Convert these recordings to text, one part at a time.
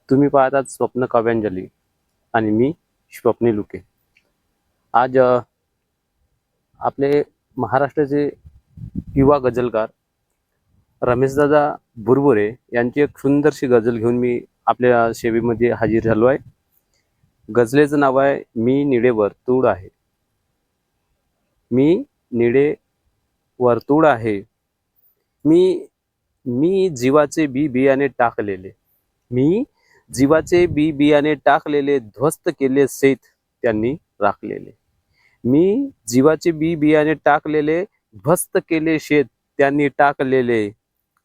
तुम्ही पाहतात स्वप्न काव्यांजली आणि मी स्वप्नील लुके। आज आपले महाराष्ट्राचे युवा गझलकार रमेशदादा बुरबुरे यांची एक सुंदरशी गझल घेऊन मी आपल्या सेवेमध्ये हजर झालो आहे। गझलेचं नाव आहे मी निळे वर्तुळ आहे। मी निळे वर्तुळ आहे, मी मी जीवाचे बी बियाणे टाकलेले, मी जीवाचे बी बियाणे टाकलेले, ध्वस्त केले सेत त्यांनी राखलेले। मी जीवाचे बी बियाणे टाकलेले, ध्वस्त केले शेत त्यांनी टाकलेले।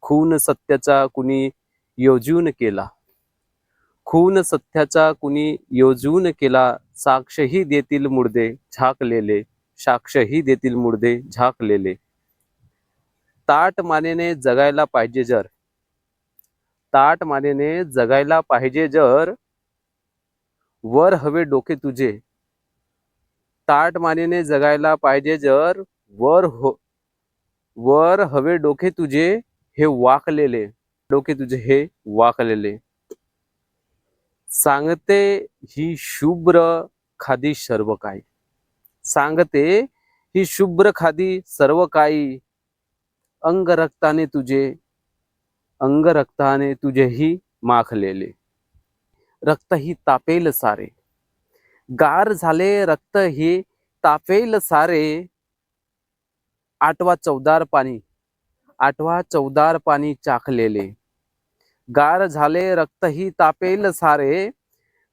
खून सत्याचा कुणी योजून केला, खून सत्याचा कुणी योजून केला, साक्षही देतील मुर्दे झाकलेले, साक्षही देतील मुर्दे झाकलेले। ताट मानेने जगायला पाहिजे जर, ताट मानेने जगायला पाहिजे जर, वर हवे डोके तुझे, ताट मानेने जगायला पाहिजे जर, वर हवे डोके तुझे हे वाकलेले, डोके तुझे हे वाकलेले। सांगते ही शुभ्र खादी सर्व काही, सांगते ही शुभ्र खादी सर्व काही, अंग रक्ताने तुझे, अंग रक्ताने तुझेही माखलेले। रक्त ही तापेल सारे, गार झाले रक्त ही तापेल सारे। आठवा चवदार पाणी, आठवा चवदार पाणी चाखलेले। गार झाले रक्त ही तापेल सारे,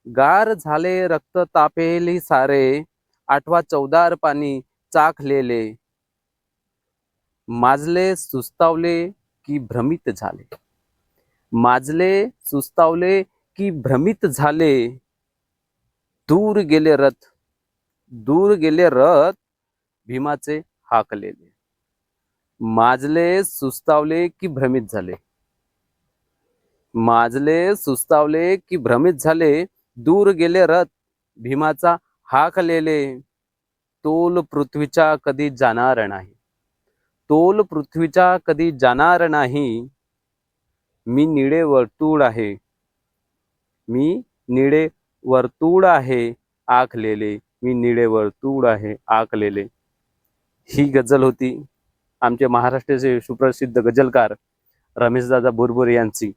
गार झाले रक्त तापेल सारे। आठवा चवदार पाणी चाखलेले। माजले सुस्तावले की भ्रमित झाले, माजले सुस्तावले की भ्रमित झाले। दूर गेले रथ, दूर गेले रथ भीमाचे हाकलेले। माजले सुस्तावले की भ्रमित झाले, माजले सुस्तावले की भ्रमित झाले। दूर गेले रथ भीमाचा हाकलेले। तोल पृथ्वीचा कधी जाणार नाही, तोल पृथ्वीचा कधी जाणार नाही। मी निळे वर्तुळ आहे, मी निळे वर्तुळ आहे आखलेले, मी निळे वर्तुळ आहे आखलेले। ही गझल होती आमचे महाराष्ट्राचे सुप्रसिद्ध गझलकार रमेशदादा बुरबुरे यांची।